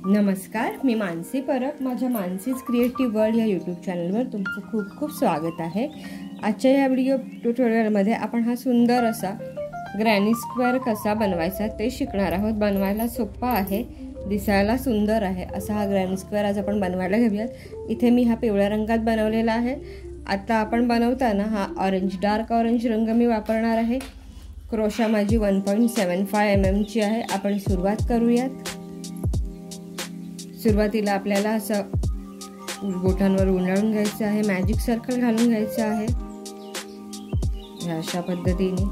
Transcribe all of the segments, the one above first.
नमस्कार, मी मानसी परब. माझ्या मानसीज creative world या यूट्यूब चॅनलवर तुमचं खूप खूप स्वागत आहे. आजच्या या व्हिडिओ ट्युटोरियलमध्ये आपण हा सुंदर असा ग्रॅनी स्क्वेअर कसा बनवायचा ते शिकणार आहोत. बनवायला सोपा आहे, दिसायला सुंदर आहे असा हा ग्रॅनी स्क्वेअर आज आपण बनवायला घेऊयात. इथे मी हा पिवळ्या रंगात बनवलेला आहे. आता आपण बनवताना हा ऑरेंज, डार्क ऑरेंज रंग मी वापरणार आहे. क्रोशा माझी 1.75 mm ची आहे. आपण सुरुवात करूयात. सुरुवातीला आपल्याला असं बोटांवर गुंडाळून घ्यायचं आहे, मॅजिक सर्कल घालून घ्यायचं आहे. अशा पद्धतीने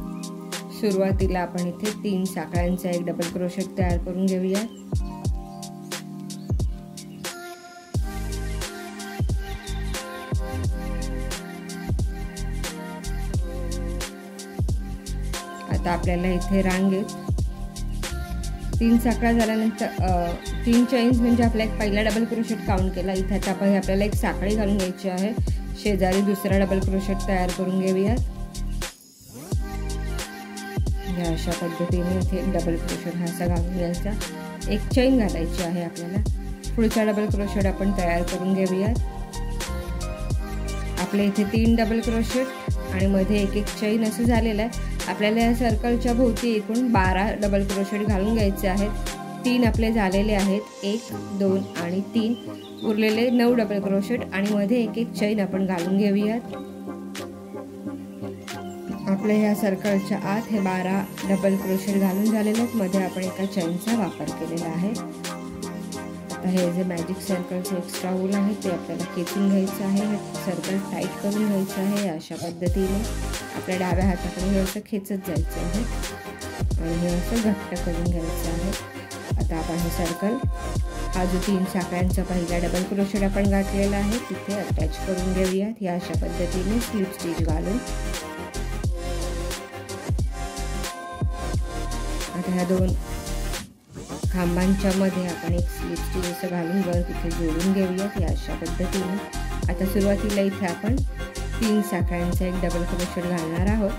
सुरुवातीला आपण इथे 3 साखळ्यांचा एक डबल क्रोशेट तयार करून घेऊया. आता आपल्याला इथे रांगेत 3 साखळ्या झाल्यानंतर 3 चेन्स म्हणजे आपला एक पहिला डबल क्रोशेट काउंट केला. इथे आता आपण आपल्याला एक साखळी घालून घ्यायची आहे. शेजारी दुसरा डबल क्रोशेट तयार करून घेऊयात. अशा पद्धतीने इथे डबल क्रोशेट हा असा घालून घ्यायचा. एक चेन घालायची आहे आपल्याला. पुढचा डबल क्रोशेट आपण तयार करून घेऊयात. आपल्या इथे 3 डबल क्रोशेट आणि मध्ये एक चेन असं झालेलं आहे. आपल्याला या सर्कलच्या भोवती एकूण 12 डबल क्रोशेट घालून घ्यायचे आहेत. 3 आपले झालेले आहेत. 1, 2 आणि 3 उरलेले 9 डबल क्रोशेट आणि मध्ये एक चेन आपण घालून घेऊयात. आपल्या ह्या सर्कलच्या आत हे 12 डबल क्रोशेट घालून झालेले आहेत. मध्ये आपण एका चेनचा वापर केलेला आहे. आता हे जे मॅजिक सर्कलचे एक्स्ट्रा होल आहे ते आपल्याला खेचून घ्यायचं आहे. हे सर्कल टाईट करून घ्यायचं आहे. अशा पद्धतीने आपल्या डाव्या हाताकडे हे असं खेचत जायचं आहे आणि हे असं घट्ट करून घ्यायचं आहे. आता आपण हे सर्कल हा जो 3 साखळ्यांचा पहिला डबल क्रोशेट आपण घातलेला आहे तिथे अटॅच करून घेऊयात. या अशा पद्धतीने स्लिप स्टिच घालून आता ह्या 2 खांबांच्या मध्ये आपण एक स्लिप स्टिच असं घालून वर तिथे जोडून घेऊयात. या अशा पद्धतीने आता सुरुवातीला इथे आपण 3 साखळ्यांचा एक डबल क्रोशेट घालणार आहोत.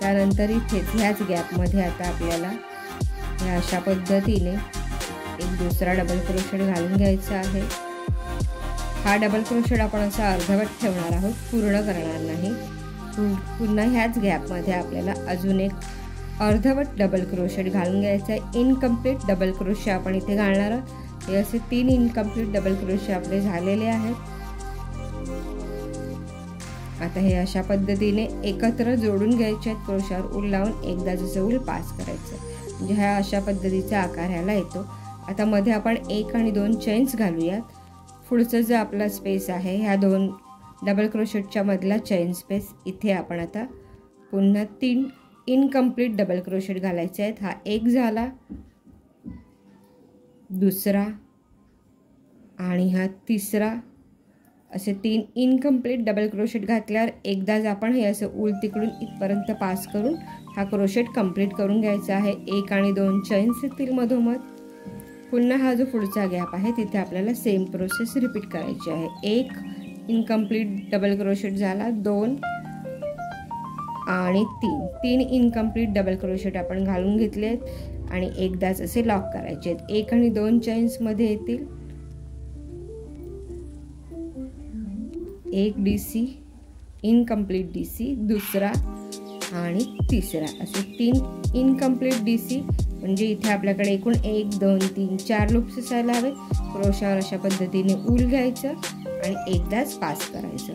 त्यानंतर इथेच ह्याच गॅपमध्ये आता आपल्याला या अशा पद्धतीने एक दुसरा डबल क्रोशेट घालून घ्यायचा आहे. हा डबल क्रोशेट आपण असा अर्धवट ठेवणार आहोत, पूर्ण करणार नाही. पुन्हा ह्याच गॅपमध्ये आपल्याला अजून एक अर्धवट डबल क्रोशेट घालून घ्यायचा आहे. इनकम्प्लीट डबल क्रोशे आपण इथे घालणार आहोत. हे असे 3 इनकम्प्लीट डबल क्रोशे आपले झालेले आहेत. आता हे अशा पद्धतीने एकत्र जोडून घ्यायचे आहेत. क्रोशावर ऊल लावून एकदा जसं ऊल पास करायचं म्हणजे हा अशा पद्धतीचा आकार ह्याला येतो. आता मध्ये आपण 1 आणि 2 चेन्स घालूयात. पुढचं जो आपला स्पेस आहे ह्या 2 डबल क्रोशेटच्या मधला चेन स्पेस इथे आपण आता पुन्हा 3 इनकम्प्लीट डबल क्रोशेट घालायचे आहेत. हा एक झाला, दुसरा आणि हा तिसरा. असे 3 इनकम्प्लीट डबल क्रोशेट घातल्यावर एकदाच आपण हे असं ऊल तिकडून इथपर्यंत पास करून हा क्रोशेट कंप्लीट करून घ्यायचा आहे. 1 आणि 2 चेन्स येतील मधोमध. पुन्हा हा जो पुढचा गॅप आहे तिथे आपल्याला सेम प्रोसेस रिपीट करायची आहे. 1 इनकम्प्लीट डबल क्रोशेट झाला, 2 आणि 3 इनकम्प्लीट डबल क्रोशेट आपण घालून घेतले आहेत आणि एकदाच असे लॉक करायचे आहेत. 1 आणि 2 चेन्समध्ये येतील. 1 DC, इनकम्प्लीट DC, दुसरा आणि तिसरा असे 3 इनकम्प्लीट DC. म्हणजे इथे आपल्याकडे एकूण 1, 2, 3, 4 लूप्स असायला हवे. क्रोशावर अशा पद्धतीने ऊल घ्यायचं आणि एकदाच पास करायचं.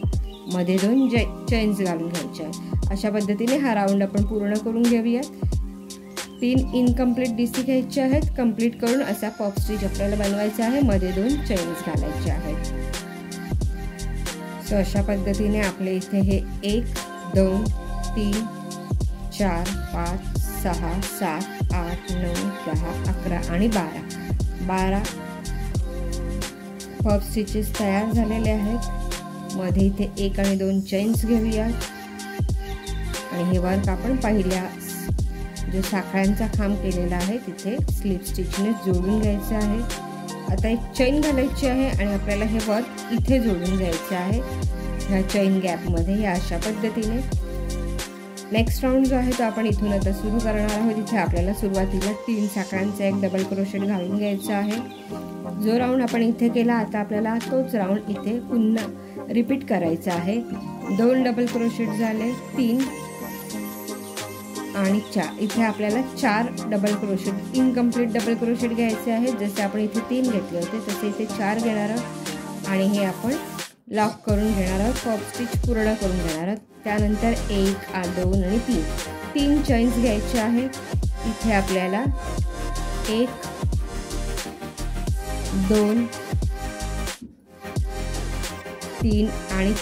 मध्ये 2 चेन्स घालून घ्यायच्या. अशा पद्धतीने हा राऊंड आपण पूर्ण करून घेऊयात. 3 इनकम्प्लीट DC घ्यायचे आहेत. कंप्लीट करून असा पॉप स्टिच आपल्याला बनवायचा आहे. मध्ये 2 चेन्स घालायचे आहेत. सो अशा पद्धतीने आपले इथे हे 1, 2, 3, 4, 5, 6, 7, 8, 9, 10, 11 आणि 12 पॉप स्टिचेस तयार झालेले आहेत. मध्ये इथे 1 आणि 2 चेन्स घेऊया आणि हे वर्क आपण पहिल्या जो साखळ्यांचा खांब केलेला आहे तिथे स्लिप स्टिचने जोडून घ्यायचं आहे. आता एक चेन घालायची आहे आणि आपल्याला हे वर्क इथे जोडून घ्यायचं आहे ह्या चेन गॅपमध्ये. या अशा पद्धतीने नेक्स्ट राउंड जो आहे तो आपण इथून आता सुरू करणार आहोत. इथे आपल्याला सुरुवातीला 3 साखळ्यांचा एक डबल क्रोशेट घालून घ्यायचा आहे. जो राऊंड आपण इथे केला आता आपल्याला तोच राऊंड इथे पुन्हा रिपीट करायचा आहे. 2 डबल क्रोशेट झाले, 3 आणि 4. इथे आपल्याला 4 double crochet incomplete double crochet घ्यायचे आहेत. जसे आपण इथे 3 घेतले होते तसे इथे 4 घेणार आहोत आणि हे आपण लॉक करून घेणार आहोत. पॉप स्टिच पूर्ण करून घेणार आहोत. त्यानंतर 1, 2 आणि 3 चैन्स घ्यायचे आहेत. इथे आपल्याला 1, 2, 3 आणि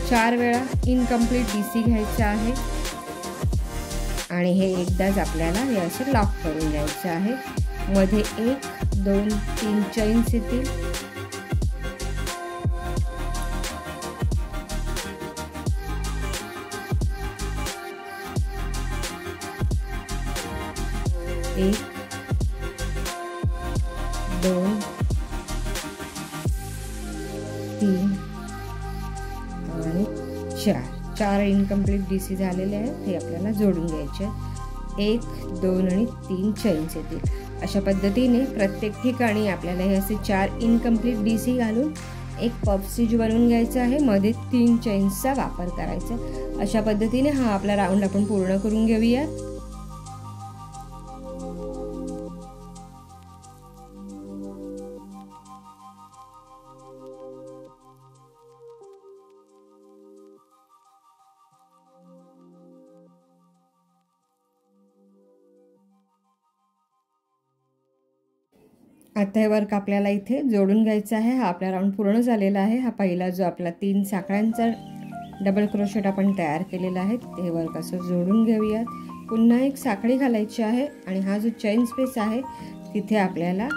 4 वेळा इनकम्प्लीट DC घ्यायचं आहे आणि हे एकदाच आपल्याला हे असं लॉक करून घ्यायचं आहे. मध्ये 1, 2, 3 चैन्स येतील. एक, 2, 3 आणि 4 इनकम्प्लीट DC झालेले आहेत. हे आपल्याला जोडून घ्यायचे आहेत. 1, 2 आणि 3 चैन्स येतील. अशा पद्धतीने प्रत्येक ठिकाणी आपल्याला हे असे 4 इनकम्प्लीट DC घालून एक पफ स्टिच बनवून घ्यायचं आहे. मध्ये 3 चैन्सचा वापर करायचा. अशा पद्धतीने हा आपला राऊंड आपण पूर्ण करून घेऊयात. आता हे वर्क आपल्याला इथे जोडून घ्यायचं आहे. हा आपला राऊंड पूर्ण झालेला आहे. हा पहिला जो आपला 3 साखळ्यांचा डबल क्रोशेट आपण तयार केलेला आहे ते वर्क असं जोडून घेऊयात. पुन्हा एक साखळी घालायची आहे आणि हा जो चैन स्पेस आहे तिथे आपल्याला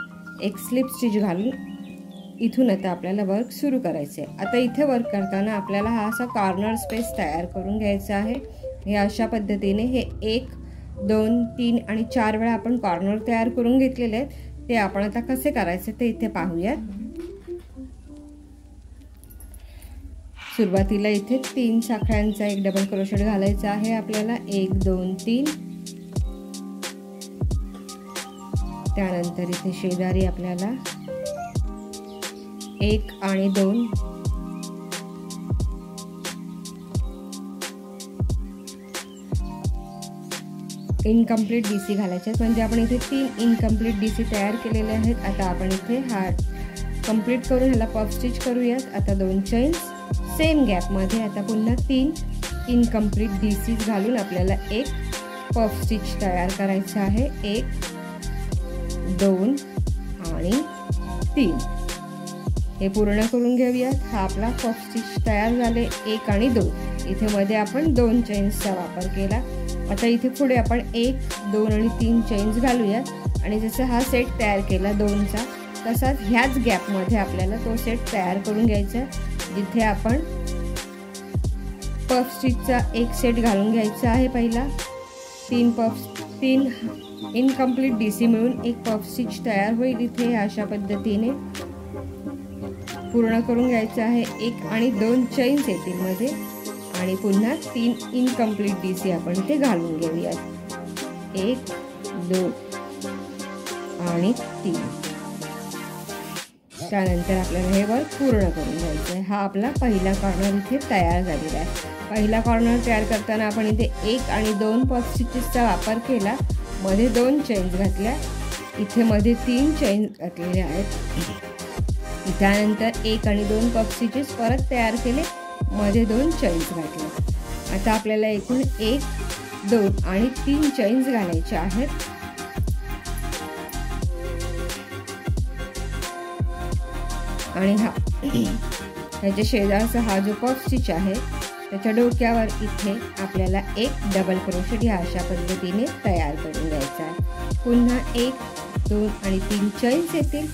एक स्लिप स्टिच घालून इथून आता आपल्याला वर्क सुरू करायचं आहे. आता इथे वर्क करताना आपल्याला हा असा कॉर्नर स्पेस तयार करून घ्यायचा आहे. हे अशा पद्धतीने हे 1, 2, 3 आणि 4 वेळा आपण कॉर्नर तयार करून घेतलेले आहेत. ते आपण आता कसे करायचे ते इथे पाहूयात. सुरुवातीला इथे 3 साखळ्यांचा एक डबल क्रोशेट घालायचा आहे आपल्याला. 1, 2, 3. त्यानंतर इथे शेजारी आपल्याला 1 आणि 2. इनकम्प्लीट DC घालायचे आहेत. म्हणजे आपण इथे 3 इनकम्प्लीट DC तयार केलेले आहेत. आता आपण इथे हा कंप्लीट करून ह्याला पफ स्टिच करूयात. आता 2 चैन्स सेम गॅपमध्ये आता पुन्हा 3 इनकम्प्लीट DC घालून आपल्याला एक पफ स्टिच तयार करायचं आहे. 1, 2 आणि 3. हे पूर्ण करून घेऊयात. हा आपला पफ स्टिच तयार झाले. 1 आणि 2. इथे मध्ये आपण 2 चैन्सचा वापर केला. आता इथे पुढे आपण 1, 2 आणि 3 चैन्स घालूयात आणि जसं हा सेट तयार केला 2चा तसाच ह्याच गॅपमध्ये आपल्याला तो सेट तयार करून घ्यायचा. जिथे आपण पफ स्टिचचा एक सेट घालून घ्यायचा आहे. पहिला 3 इनकम्प्लीट DC मिळून एक पफ स्टिच तयार होईल. इथे अशा पद्धतीने पूर्ण करून घ्यायचं आहे. 1 आणि 2 चैन्स येतील मध्ये आणि पुन्हा 3 इनकम्प्लीट DC आपण इथे घालून घेऊयात. 1, 2 आणि 3. त्यानंतर आपल्याला हे वर्क पूर्ण करून घ्यायचं आहे. हा आपला पहिला कॉर्नर इथे तयार झालेला आहे. पहिला कॉर्नर तयार करताना आपण इथे 1 आणि 2 पफ स्टिचेसचा वापर केला. मध्ये 2 चैन्स घातल्या. इथे मध्ये 3 चैन्स घातलेले आहेत. त्यानंतर 1 आणि 2 पफ स्टिचेस परत तयार केले. मध्ये 2 चैन्स घातले. आता आपल्याला एकूण 1, 2 आणि 3 चैन्स घालायचे आहेत. आणि ह्याच्या शेजारचा हा जो पफ स्टिच आहे त्याच्या डोक्यावर इथे आपल्याला एक डबल क्रोशेट ह्या अशा पद्धतीने तयार करून घ्यायचा आहे. पुन्हा 1, 2 आणि 3 चैन्स येतील.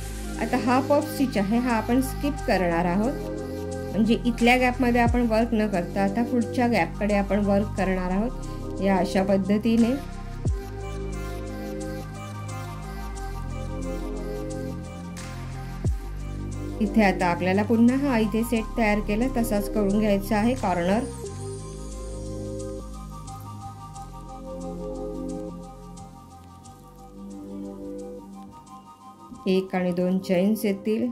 आता हा पफ स्टिच आहे हा आपण स्किप करणार आहोत. म्हणजे इथल्या गॅपमध्ये आपण वर्क न करता आता पुढच्या गॅपकडे आपण वर्क करणार आहोत. या अशा पद्धतीने इथे आता आपल्याला पुन्हा हा इथे सेट तयार केला तसाच करून घ्यायचा आहे कॉर्नर. 1 आणि 2 चैन्स येतील.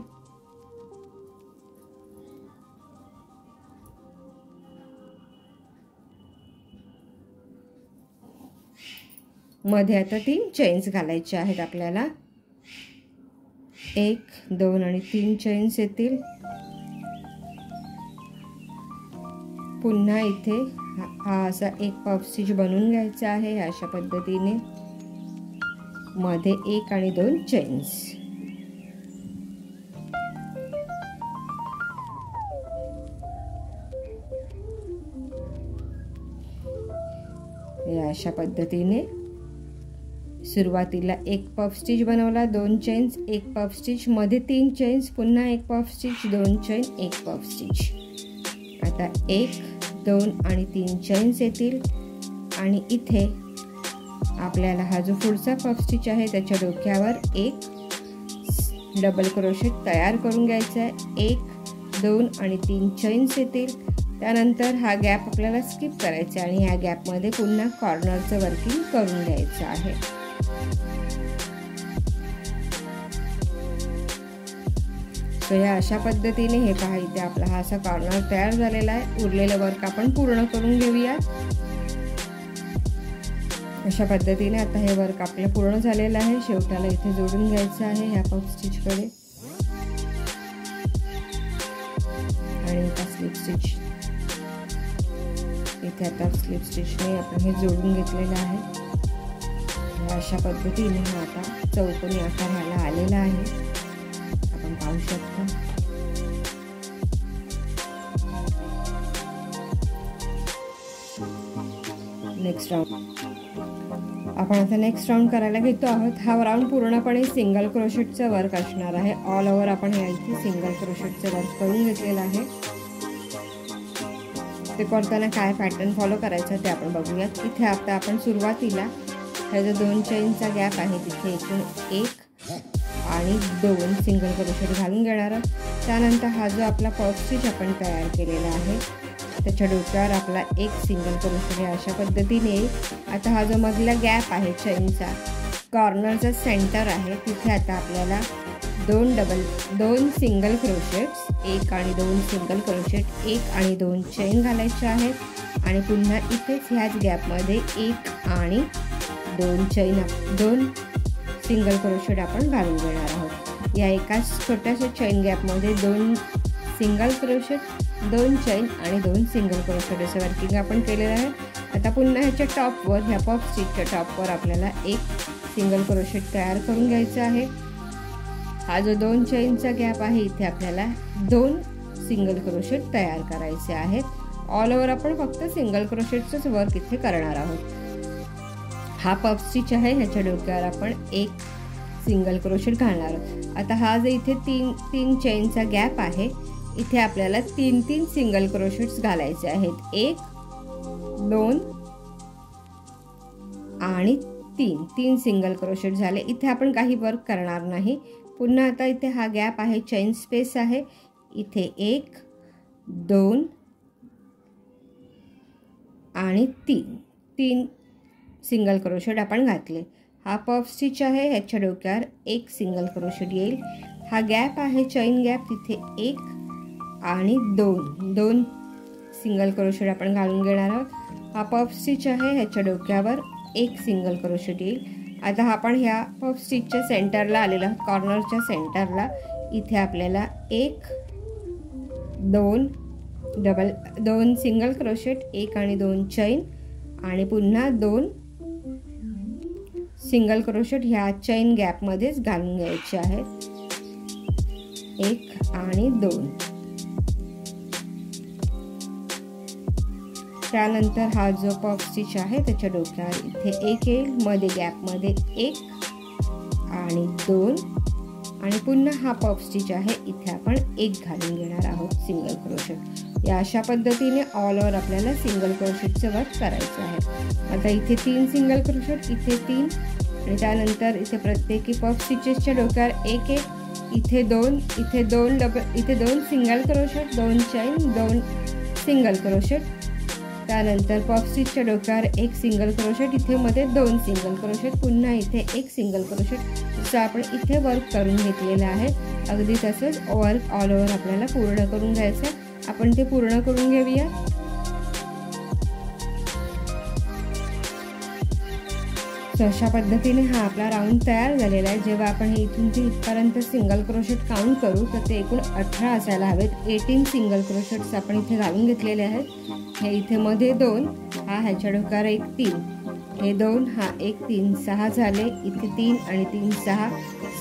मध्ये आता 3 चैन्स घालायचे आहेत आपल्याला. 1, 2 आणि 3 चैन्स येतील. पुन्हा इथे हा असा एक पफ स्टिच बनवून घ्यायचा आहे अशा पद्धतीने. मध्ये 1 आणि 2 चैन्स. अशा पद्धतीने सुरुवातीला एक पफ स्टिच बनवला, 2 चैन्स, एक पफ स्टिच, मध्ये 3 चैन्स, पुन्हा एक पफ स्टिच, 2 चैन, एक पफ स्टिच. आता 1, 2 आणि 3 चैन्स येतील आणि इथे आपल्याला हा जो पुढचा पफ स्टिच आहे त्याच्या डोक्यावर एक डबल क्रोशेट तयार करून घ्यायचा आहे. 1, 2 आणि 3 चैन्स येतील. त्यानंतर हा गॅप आपल्याला स्किप करायचा आणि ह्या गॅपमध्ये पुन्हा कॉर्नरचं वर्किंग करून घ्यायचं आहे. तर या अशा पद्धतीने हे पहा इथे आपला हा असा कॉर्नर तयार झालेला आहे. उरलेलं वर्क आपण पूर्ण करून घेऊया. अशा पद्धतीने आता हे वर्क आपलं पूर्ण झालेलं आहे. शेवटाला इथे जोडून घ्यायचं आहे ह्या पफ स्टिचकडे आणि आता स्लिप स्टिच इथे आता स्लिप स्टिचने आपण हे जोडून घेतलेलं आहे. अशा पद्धतीने हा आता चौकोनी आकार ह्याला आलेला आहे, आपण पाहू शकता. नेक्स्ट राऊंड आपण आता नेक्स्ट राऊंड करायला घेतो आहोत. हा राऊंड पूर्णपणे सिंगल क्रोशेटचं वर्क असणार आहे. ऑल ओव्हर आपण या इथे सिंगल क्रोशेटचं वर्क करून घेतलेलं आहे. ते करताना काय पॅटर्न फॉलो करायचा ते आपण बघूयात. इथे आता आपण सुरुवातीला हा जो 2 चैनचा गॅप आहे तिथे एकूण 1 आणि 2 सिंगल क्रोशेट घालून घेणार आहोत. त्यानंतर हा जो आपला पफ स्टिच आपण तयार केलेला आहे त्याच्या डोक्यावर आपला एक सिंगल क्रोशेट आहे अशा पद्धतीने. आता हा जो मधला गॅप आहे चैनचा कॉर्नरचा सेंटर आहे तिथे आता आपल्याला 2 सिंगल क्रोशेट्स, 1 आणि 2 सिंगल क्रोशेट, 1 आणि 2 चैन घालायचे आहेत आणि पुन्हा इथेच ह्याच गॅपमध्ये 1 आणि 2 चैन 2 सिंगल क्रोशेट आपण घालून घेणार आहोत. या एकाच छोट्याशा चैन गॅपमध्ये 2 सिंगल क्रोशेट, 2 चैन आणि 2 सिंगल क्रोशेट असं वर्किंग आपण केलेलं आहे. आता पुन्हा ह्याच्या टॉपवर ह्या पफ स्टिचच्या टॉपवर आपल्याला एक सिंगल क्रोशेट तयार करून घ्यायचं आहे. हा जो 2 चैनचा गॅप आहे इथे आपल्याला 2 सिंगल क्रोशेट तयार करायचे आहेत. ऑल ओव्हर आपण फक्त सिंगल क्रोशेटचंच वर्क इथे करणार आहोत. हा पफ स्टिच आहे ह्याच्या डोक्यावर आपण एक सिंगल क्रोशेट घालणार आहोत. आता हा जो इथे 3 चैनचा गॅप आहे इथे आपल्याला 3 सिंगल क्रोशेट्स घालायचे आहेत. 1, 2 आणि 3 सिंगल क्रोशेट झाले. इथे आपण काही वर्क करणार नाही. पुन्हा आता इथे हा गॅप आहे, चैन स्पेस आहे, इथे 1, 2 आणि 3 सिंगल क्रोशेट आपण घातले. हा पफ स्टिच आहे ह्याच्या डोक्यावर एक सिंगल क्रोशेट येईल. हा गॅप आहे चैन गॅप तिथे 1 आणि 2 सिंगल क्रोशेट आपण घालून घेणार आहोत. हा पफ स्टिच आहे ह्याच्या डोक्यावर एक सिंगल क्रोशेट येईल. आता आपण ह्या पफ स्टिचच्या सेंटरला आलेला कॉर्नरच्या सेंटरला इथे आपल्याला 1, 2 सिंगल क्रोशेट, 1 आणि 2 चैन आणि पुन्हा 2 सिंगल क्रोशेट ह्या चैन गॅपमध्येच घालून घ्यायचे आहेत. 1 आणि 2. त्यानंतर हा जो पफ स्टिच आहे त्याच्या डोक्यावर इथे 1 येईल, मध्ये गॅपमध्ये 1 आणि 2 आणि पुन्हा हा पफ स्टिच आहे इथे आपण 1 घालून घेणार आहोत सिंगल क्रोशेट. या अशा पद्धतीने ऑल ओव्हर आपल्याला सिंगल क्रोशेटचं वर्क करायचं आहे. आता इथे 3 सिंगल क्रोशेट, इथे 3 आणि त्यानंतर इथे प्रत्येकी पफ स्टिचेसच्या डोक्यावर 1, इथे 2, इथे 2 सिंगल क्रोशेट, 2 चैन, 2 सिंगल क्रोशेट. त्यानंतर पफ स्टिचच्या डोक्यावर एक सिंगल क्रोशेट, इथे मध्ये 2 सिंगल क्रोशेट, पुन्हा इथे एक सिंगल क्रोशेट. जसं आपण इथे वर्क करून घेतलेलं आहे अगदी तसंच वर्क ऑल ओव्हर आपल्याला पूर्ण करून घ्यायचं आहे. आपण ते पूर्ण करून घेऊया. अशा पद्धतीने हा आपला राऊंड तयार झालेला आहे. जेव्हा आपण हे इथून ते इथपर्यंत सिंगल क्रोशेट काउंट करू तर ते एकूण 18 असायला हवेत. 18 सिंगल क्रोशेट्स आपण इथे घालून घेतलेले आहेत. हे इथे मध्ये 2, हा ह्याच्या डोक्यावर 1 3, हे 2, हा 1 3 6 झाले. इथे 3 आणि 3 6,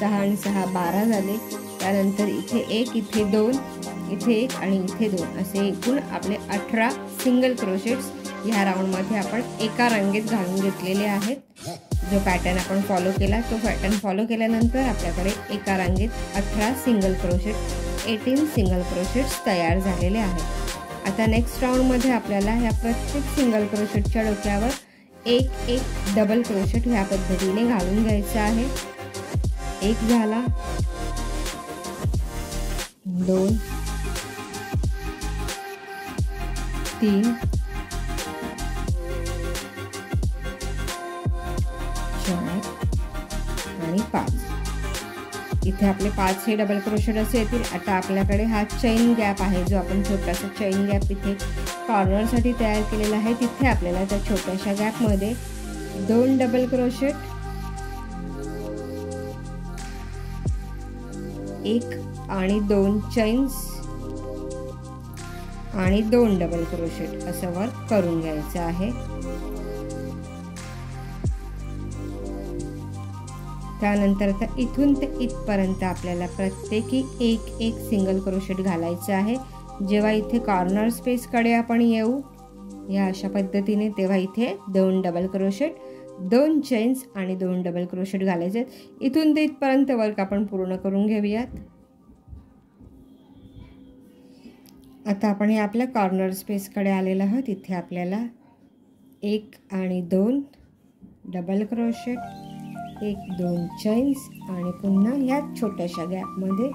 6 आणि 6 12 झाले. त्यानंतर इथे 1, इथे 2, इथे 1 आणि इथे 2 असे एकूण आपले 18 सिंगल क्रोशेट्स ह्या राऊंडमध्ये आपण एका रांगेत घालून घेतलेले आहेत. जो पॅटर्न आपण फॉलो केला तो पॅटर्न फॉलो केल्यानंतर आपल्याकडे एका रांगेत 18 सिंगल क्रोशेट 18 सिंगल क्रोशेट्स तयार झालेले आहेत. आता नेक्स्ट राऊंडमध्ये आपल्याला ह्या प्रत्येक सिंगल क्रोशेटच्या डोक्यावर एक डबल क्रोशेट ह्या पद्धतीने घालून घ्यायचं आहे. 1 झाला, 2 3 4 आणि 5. इथे आपले 5 हे डबल क्रोशेट असे येतील. आता आपल्याकडे हा चेन गॅप आहे जो आपण छोटासा चेन गॅप इथे कॉर्नरसाठी तयार केलेला आहे. तिथे आपल्याला त्या छोट्याशा गॅपमध्ये 2 डबल क्रोशेट, 1 आणि 2 चेन्स आणि 2 डबल क्रोशेट असं वर्क करून घ्यायचं आहे. त्यानंतर आता इथून ते इथपर्यंत आपल्याला प्रत्येकी एक सिंगल क्रोशेट घालायचं आहे. जेव्हा इथे कॉर्नर स्पेसकडे आपण येऊ या अशा पद्धतीने तेव्हा इथे 2 डबल क्रोशेट, 2 चेन्स आणि 2 डबल क्रोशेट घालायचे आहेत. इथून ते इथपर्यंत वर्क आपण पूर्ण करून घेऊयात. आता आपण हे आपल्या कॉर्नर स्पेसकडे आलेलो आहोत. इथे आपल्याला 1 आणि 2 डबल क्रोशेट, 1 2 चेन्स आणि पुन्हा ह्या छोट्याशा गॅपमध्ये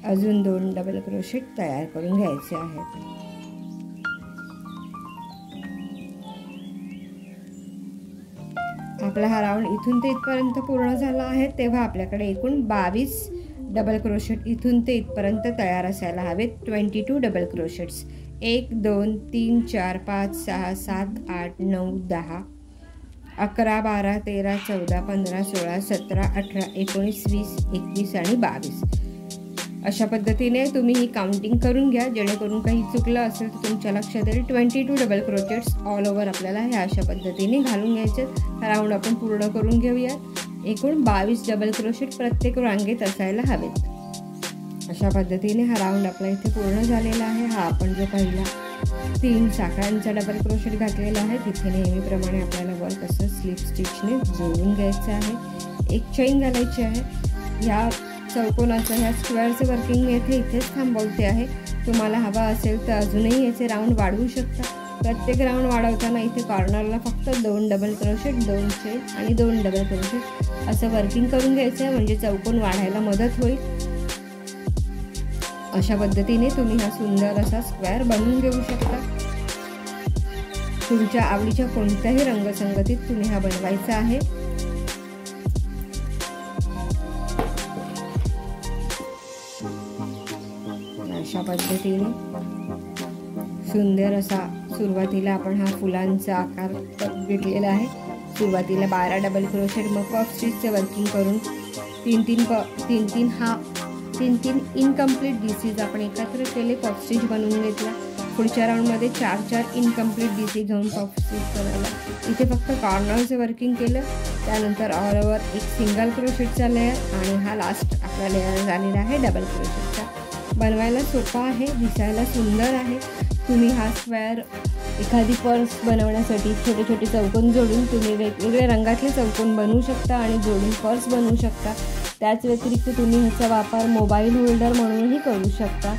अजून 2 डबल क्रोशेट तयार करून घ्यायचे आहेत. आपला हा राऊंड इथून ते इथपर्यंत पूर्ण झाला आहे. तेव्हा आपल्याकडे एकूण 22 डबल क्रोशेट इथून ते इथपर्यंत तयार असायला हवेत. 22 डबल क्रोशेट्स 1 2 3 4 5 6 7 8 9 10 11 12 13 14 15 16 17 18 19 20 21 आणि 22 अशा पद्धतीने तुम्ही ही काउंटिंग करून घ्या जेणेकरून काही चुकलं असेल तर तुमच्या लक्षात येईल. 22 डबल क्रोशेट्स ऑल ओव्हर आपल्याला ह्या अशा पद्धतीने घालून घ्यायचे. हा राऊंड आपण पूर्ण करून घेऊया. एकूण 22 डबल क्रोशेट प्रत्येक रांगेत असायला हवेत. अशा पद्धतीने हा राऊंड आपला इथे पूर्ण झालेला आहे. हा आपण जो पहिला 3 साखळ्यांचा डबल क्रोशेट घातलेला आहे तिथे नेहमीप्रमाणे आपल्याला वर्क असं स्लिप स्टिचने जोडून घ्यायचं आहे. एक चेन घालायची आहे. ह्या चौकोनाचं ह्या स्क्वेअरचं वर्किंग येथे इथेच थांबवते आहे. तुम्हाला हवा असेल तर अजूनही याचे राऊंड वाढवू शकता. प्रत्येक राऊंड वाढवताना इथे कॉर्नरला फक्त 2 डबल क्रोशेट, 2 चेन आणि 2 डबल क्रोशेट असं वर्किंग करून घ्यायचं आहे म्हणजे चौकोन वाढायला मदत होईल. अशा पद्धतीने तुम्ही हा सुंदर असा स्क्वेअर बनवून घेऊ शकता. तुमच्या आवडीच्या कोणत्याही रंगसंगतीत तुम्ही हा बनवायचा आहे. अशा पद्धतीने सुंदर असा सुरुवातीला आपण हा फुलांचा आकार घेतलेला आहे. सुरुवातीला 12 डबल क्रोशेट मग पफ स्टिचचे वर्किंग करून 3 इनकम्प्लीट डीसीज आपण एकत्र केले. पफ स्टिच बनवून घेतला. पुढच्या राऊंडमध्ये 4 इनकम्प्लीट डीसी घेऊन पफ स्टिच बनवला. इथे फक्त कॉर्नरचं वर्किंग केलं. त्यानंतर ऑल ओव्हर एक सिंगल क्रोशेटचा लेअर आणि हा लास्ट आपला लेअर झालेला आहे डबल क्रोशेटचा. बनवायला सोपा आहे, दिसायला सुंदर आहे. तुम्ही हा स्क्वेअर एखादी पर्स बनवण्यासाठी छोटे छोटे चौकोन जोडून तुम्ही वेगवेगळ्या रंगातले चौकोन बनवू शकता आणि जोडून पर्स बनवू शकता. त्याच व्यतिरिक्त तुम्ही ह्याचा वापर मोबाईल होल्डर म्हणूनही करू शकता.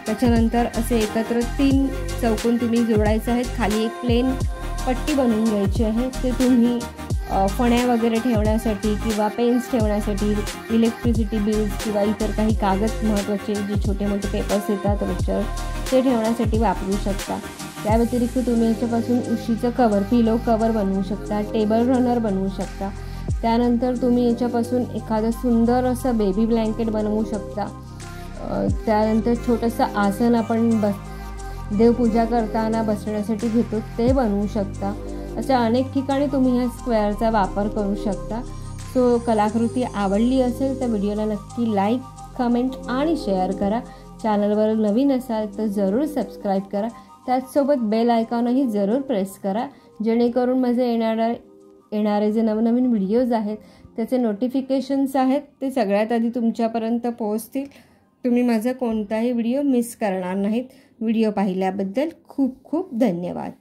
त्याच्यानंतर असे एकत्र 3 चौकोन तुम्ही जोडायचे आहेत. खाली एक प्लेन पट्टी बनवून घ्यायची आहे. ते तुम्ही फण्या वगैरे ठेवण्यासाठी किंवा पेन्स ठेवण्यासाठी, इलेक्ट्रिसिटी बिल्स किंवा इतर काही कागद महत्त्वाचे जे छोटे मोठे पेपर्स येतात रोजच्यावर ते ठेवण्यासाठी वापरू शकता. त्या व्यतिरिक्त तुम्ही याच्यापासून उशीचं कवर, पिलो कवर बनवू शकता, टेबल रनर बनवू शकता. त्यानंतर तुम्ही याच्यापासून एखादं सुंदर असं बेबी ब्लँकेट बनवू शकता. त्यानंतर छोटंसं आसन आपण देवपूजा करताना बसण्यासाठी घेतो ते बनवू शकता. अशा अनेक ठिकाणी तुम्ही ह्या स्क्वेअरचा वापर करू शकता. सो कलाकृती आवडली असेल तर व्हिडिओला नक्की लाईक, कमेंट आणि शेअर करा. चॅनलवर नवीन असाल तर जरूर सबस्क्राईब करा. त्याचसोबत बेल आयकॉनही जरूर प्रेस करा, जेणेकरून माझे येणारे जे नवनवीन व्हिडिओज आहेत त्याचे नोटिफिकेशन्स आहेत ते सगळ्यात आधी तुमच्यापर्यंत पोहोचतील. तुम्ही माझा कोणताही व्हिडिओ मिस करणार नाहीत. व्हिडिओ पाहिल्याबद्दल खूप खूप धन्यवाद.